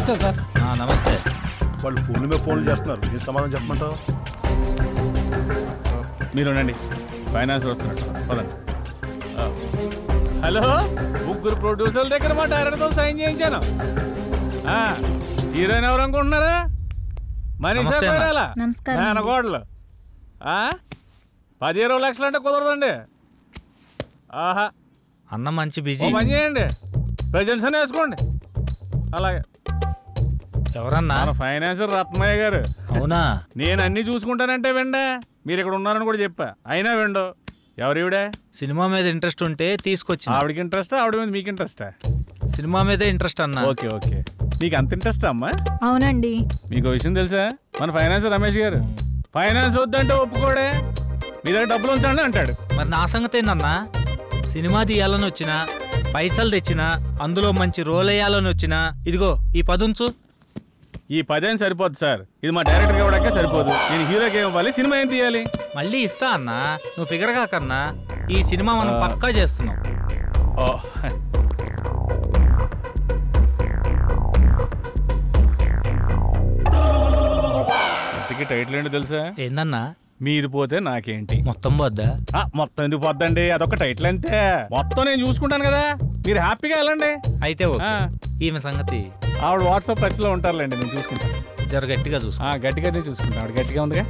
నమస్తే సార్. నమస్తే. వాళ్ళు ఫోన్ల మీద ఫోన్లు చేస్తున్నారు, ఏం సమాధానం చెప్పమంటావు? మీరు ఉండండి, ఫైనాన్స్ వస్తున్నట్టు పదండి. హలో, ముగ్గురు ప్రొడ్యూసర్ల దగ్గర మా డైరెక్టర్తో సైన్ చేయించాను. హీరోయిన్ ఎవరు అనుకుంటున్నారా? మనీషా కొయిరాలా, మేనకోడలు. 10-20 లక్షలు అంటే కుదరదండి. ఆహా, అన్న మంచి బిజీ. పని చేయండి, ప్రజెంట్స్ అని వేసుకోండి. అలాగే. ఎవరన్నా? ఫైనాన్సర్ రత్నయ్య గారు. అవునా? నేను అన్ని చూసుకుంటానంటే వెండే, మీరు ఇక్కడ ఉన్నారని కూడా చెప్పా, అయినా వెండు. ఎవరివిడే? సినిమా మీద ఇంట్రెస్ట్ ఉంటే తీసుకొచ్చి. ఆవిడకి ఇంట్రెస్టా, ఆవిడ మీద మీకు ఇంట్రెస్టా? సినిమా మీదే ఇంట్రెస్ట్ అన్న. ఓకే ఓకే, మీకు అంత ఇంట్రెస్ట్ అమ్మా? అవునండి. మీకు విషయం తెలుసా, మన ఫైనాన్సర్ రమేష్ గారు ఫైనాన్స్ వద్దంటే ఒప్పుకోడే, మీ దగ్గర డబ్బులు ఉంచండి అంటాడు. మరి నా సంగతి ఏందన్నా? సినిమా తీయాలని వచ్చినా, పైసలు తెచ్చినా, అందులో మంచి రోల్ వేయాలని వచ్చినా, ఇదిగో ఈ 10 ఉంచు. ఈ 10 సరిపోదు సార్, ఇది మా డైరెక్టర్ ఇవ్వడానికే సరిపోదు. నేను హీరోకి ఏం ఇవ్వాలి, సినిమా ఏం తీయాలి? మళ్ళీ ఇస్తా అన్నా, నువ్వు ఫిగర్ కాకన్నా. ఈ సినిమా మనం పక్కా చేస్తున్నాం. ఇంతకీ టైటిల్ ఏంటో తెలుసా? ఏందన్నా? మీది పోతే నాకేంటి. మొత్తం పోద్దా? మొత్తం ఎందుకు పోద్దండి, అదొక టైటిల్ అంతే. మొత్తం నేను చూసుకుంటాను కదా, మీరు హ్యాపీగా వెళ్ళండి. అయితే ఈమె సంగతి ఆవిడ వాట్సాప్ టచ్ లో ఉంటారులేండి, నేను చూసుకుంటాను. జర గట్టిగా చూసుకుంటా. గట్టిగానే చూసుకుంటా, ఆవిడ గట్టిగా ఉందిగా.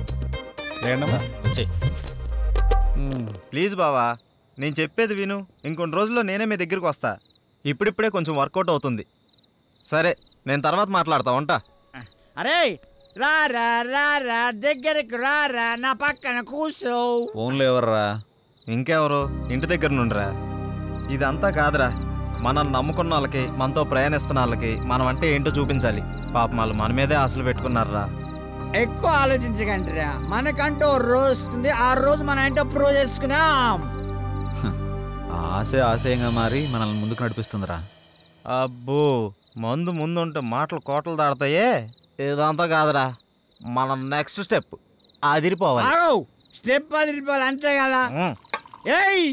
లేదమ్మా, ప్లీజ్ బావా, నేను చెప్పేది విను. ఇంకొన్ని రోజుల్లో నేనే మీ దగ్గరికి వస్తా. ఇప్పుడిప్పుడే కొంచెం వర్కౌట్ అవుతుంది. సరే, నేను తర్వాత మాట్లాడతా, ఉంటా. అరే రారా రారా, దగ్గరకు రారా, నా పక్కన కూర్చో. ఫోన్లో ఎవర్రా? ఇంకెవరు? ఇంటి దగ్గర నుండిరా. ఇదంతా కాదురా, మనం నమ్ముకున్న వాళ్ళకి, మనతో ప్రయాణిస్తున్న వాళ్ళకి మనం అంటే ఏంటో చూపించాలి. పాపం వాళ్ళు మన మీదే ఆశలు పెట్టుకున్నారా. ఎక్కువ ఆలోచించకండిరా, మనకంటూ రోజు వస్తుంది, ఆ రోజు మనం ఏంటో ప్రూవ్ చేసుకుందాం. ఆశే ఆశయంగా మారి మనల్ని ముందుకు నడిపిస్తుందిరా. అబ్బో, మందు ముందుంటే మాటలు కోటలు దాడతాయే. ఇదంతా కాదురా, మనం నెక్స్ట్ స్టెప్ అదిరిపోవాలి. స్టెప్ అదిరిపోవాలి, అంతే కదా. ఏయ్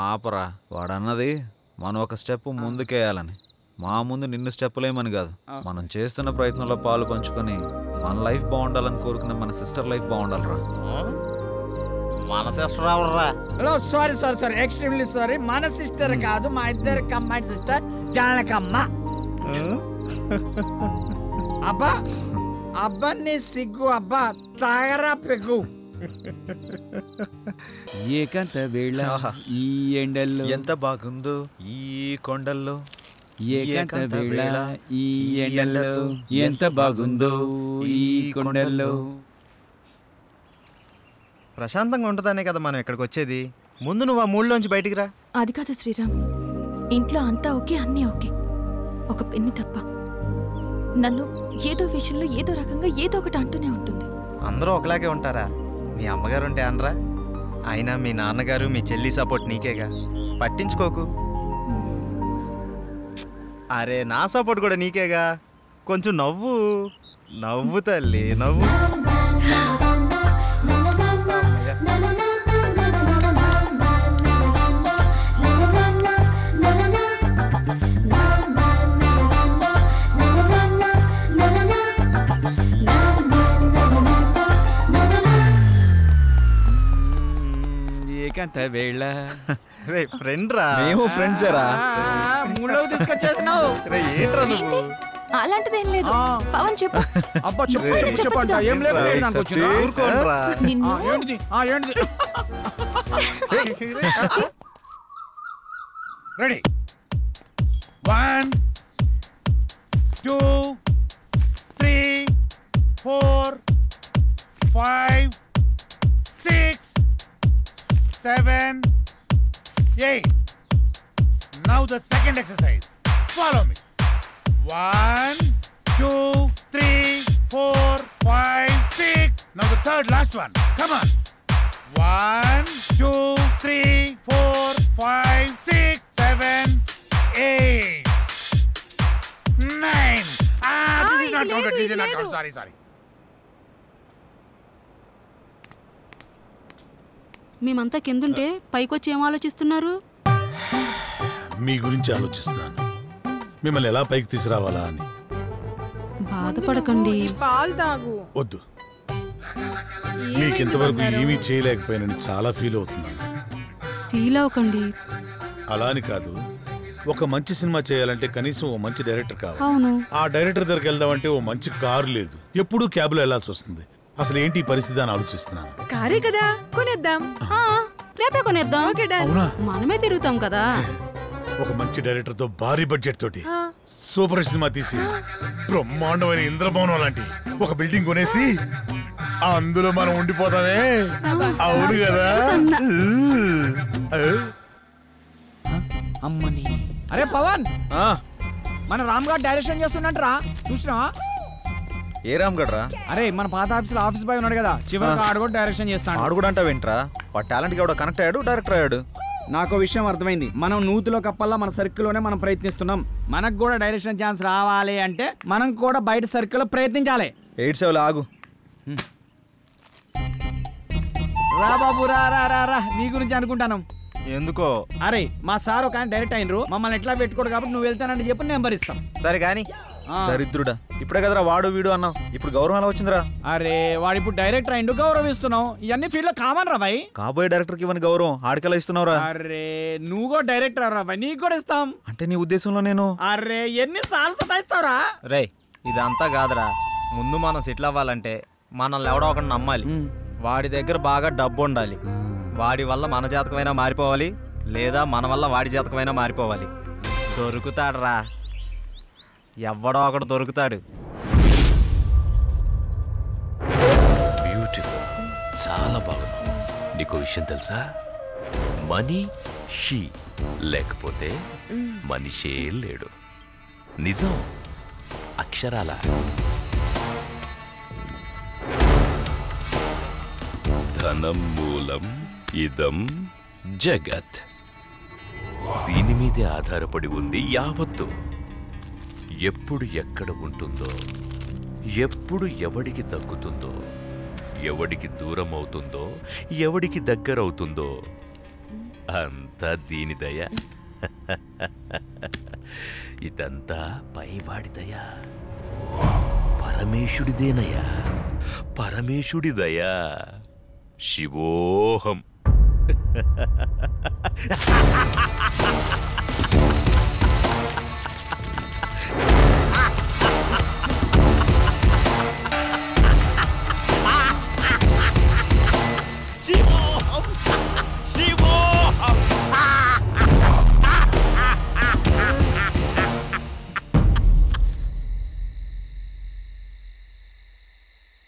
ఆపరా, వాడన్నది మనం ఒక స్టెప్ ముందుకేయాలని. మా ముందు నిన్ను స్టెప్పులేమని కాదు, మనం చేస్తున్న ప్రయత్నంలో పాలు పంచుకొని మన లైఫ్ బాగుండాలని కోరుకునే మన సిస్టర్ లైఫ్ బాగుండాలరా. మన సిస్టర్ ఎవర్రా? Hello, sorry sorry sorry, extremely sorry. మన సిస్టర్ కాదు, మా ఇద్దరు కమ్మాయి సిస్టర్ జానకమ్మ. అబ్బా అబ్బా, నీ సిగ్గు అబ్బా, తాగరా పెగ్గు. ఏకంత వేళ ఈ ఎండల్లో ఎంత బాగుందో ఈ కొండల్లో. ఏకంత వేళ ఈ ఎండల్లో ఎంత బాగుందో ఈ కొండల్లో. ప్రశాంతంగా ఉంటుందనే కదా మనం ఇక్కడికి వచ్చేది. ముందు నువ్వు ఆ మూడ్లోంచి బయటికి రా. అది కాదు శ్రీరామ్, ఇంట్లో అంతా ఓకే, అన్నీ ఓకే, ఒక పెన్ని తప్ప. నన్ను ఏదో విషయంలో ఏదో రకంగా ఏదో ఒకటి అంటూనే ఉంటుంది. అందరూ ఒకలాగే ఉంటారా? మీ అమ్మగారు ఉంటే అనరా? అయినా మీ నాన్నగారు, మీ చెల్లి సపోర్ట్ నీకేగా, పట్టించుకోకు. అరే, నా సపోర్ట్ కూడా నీకేగా. కొంచెం నవ్వు నవ్వు తల్లి, నవ్వు. ఏకంత వేళ రే ఫ్రెండ్ రా. మేము ఫ్రెండ్స్ రా. మూడవ తీసుకొచ్చేసినావు. ఏంట్రా నువ్వు? అలాంటిదేం లేదు. పవన్ చెప్పు. అబ్బా చెప్పు చెప్పండి, ఏం లేదు. ఊరుకోండ్రా. ఏంటిది ఏంటిది? Ready, 1 2 3 4 5 6 7 8. Now the second exercise. Follow me. 1 2 3 4 5 6. Now the third last one. Come on. 1 2 3 4 5 6 7 8 9. This is not counted. This is not counted. Sorry. మేమంతా కిందుంటే పైకొచ్చి ఏం ఆలోచిస్తున్నారు? మీ గురించి ఆలోచిస్తున్నాను. మిమ్మల్ని ఎలా పైకి తీసుకురావాలా అని. బాధపడకండి, పాలు తాగు. వద్దు, మీకు ఇంతవరకు ఏమీ చేయలేకపోయానని చాలా ఫీల్ అవుతున్నాను. ఫీల్ అవ్వకండి. అలా అని కాదు, ఒక మంచి సినిమా చేయాలంటే కనీసం ఓ మంచి డైరెక్టర్ కావాలి. అవును. ఆ డైరెక్టర్ దగ్గరికి వెళ్దామంటే ఓ మంచి కారు లేదు, ఎప్పుడూ క్యాబ్లో వెళ్లాల్సి వస్తుంది. అసలు ఏంటి ఈ పరిస్థితి అని ఆలోచిస్తున్నాను. కారే కదా, కొనేద్దాం. రేపే కొనేద్దాం. అవునా? మనమే తిరుగుతాం కదా. ఒక మంచి డైరెక్టర్ తో భారీ బడ్జెట్ తోటి సూపర్ సినిమా తీసి బ్రహ్మాండమైన ఇంద్రభవనం లాంటి ఒక బిల్డింగ్ కొనేసి అందులో మనం ఉండిపోతామే. అవును కదా? అమ్మని. అరే పవన్, మన రామ్ గారు డైరెక్షన్ చేస్తున్నట్రా, చూసినావా? ఏ రామ్ గడ్రా? అరే మన పాత ఆఫీసులో ఆఫీస్ బాయ్ ఉన్నాడు కదా, చివరికి ఆడు కూడా డైరెక్షన్ చేస్తాడు. ఆడు కూడా అంటా వింట్రా, వాడు టాలెంట్ కి ఎవడో కనెక్ట్ అయ్యాడు, డైరెక్టర్ అయ్యాడు. నాకు విషయం అర్థమైంది. మనం నూతిలో కప్పల్లా మన సర్కిల్లోనే మనం ప్రయత్నిస్తున్నాం. మనకు కూడా డైరెక్షన్ ఛాన్స్ రావాలి అంటే మనం కూడా బయట సర్కిల్లో ప్రయత్నించాలి. 87 ఆగు. రా బాబు, రా రా రా రా, నీ గురించి అనుకుంటాను. ఎందుకో? అరే మా సార్ ఒక డైరెక్ట్ అయినరు, మమ్మల్ని ఎట్లా పెట్టుకోడు కాబట్టి నువ్వు వెళ్తానని చెప్పి నెంబర్ ఇస్తాం. సరే కానీ దరిద్రుడా, ఇప్పుడే కదరా వాడు వీడు అన్నావు, ఇప్పుడు గౌరవం ఎలా వచ్చిందిరా? అరే వాడు ఇప్పుడు డైరెక్టర్ అయిండు, గౌరవిస్తున్నావు. ఇవన్నీ ఫీల్డ్ లో కామన్ రా భాయ్. కాబోయే డైరెక్టర్ కి ఇవన్నీ గౌరవం ఆడికెలా ఇస్తున్నావురా? అరే నువ్వు కూడా డైరెక్టర్ రా భాయ్, నీకు కూడా ఇస్తాం. అంటే నీ ఉద్దేశంలో నేను అరే ఎన్ని సార్లు సతాయిస్తావురా? రే ఇదంతా కాదురా, ముందు మనం సెటిల్ అవ్వాలంటే మనల్ని ఎవడో ఒకటి నమ్మాలి. వాడి దగ్గర బాగా డబ్బు ఉండాలి. వాడి వల్ల మన జాతకమైనా మారిపోవాలి, లేదా మన వల్ల వాడి జాతకమైనా మారిపోవాలి. దొరుకుతాడురా, ఎవడో ఒకడు దొరుకుతాడు. బ్యూటిఫుల్, చాలా బాగుంది. నీకు విషయం తెలుసా? మనీ షీ లేకపోతే మనిషే లేడు. నిజం, అక్షరాల. ధనం మూలం ఇదం జగత్. దీని మీదే ఆధారపడి ఉంది యావత్తు. ఎప్పుడు ఎక్కడ ఉంటుందో, ఎప్పుడు ఎవడికి దక్కుతుందో, ఎవడికి దూరం అవుతుందో, ఎవడికి దగ్గరవుతుందో అంతా దీని దయ. ఇదంతా పైవాడి దయ, పరమేశుడిదేనయ్యా, పరమేశుడి దయ. శివోహం. శివోహం, శివ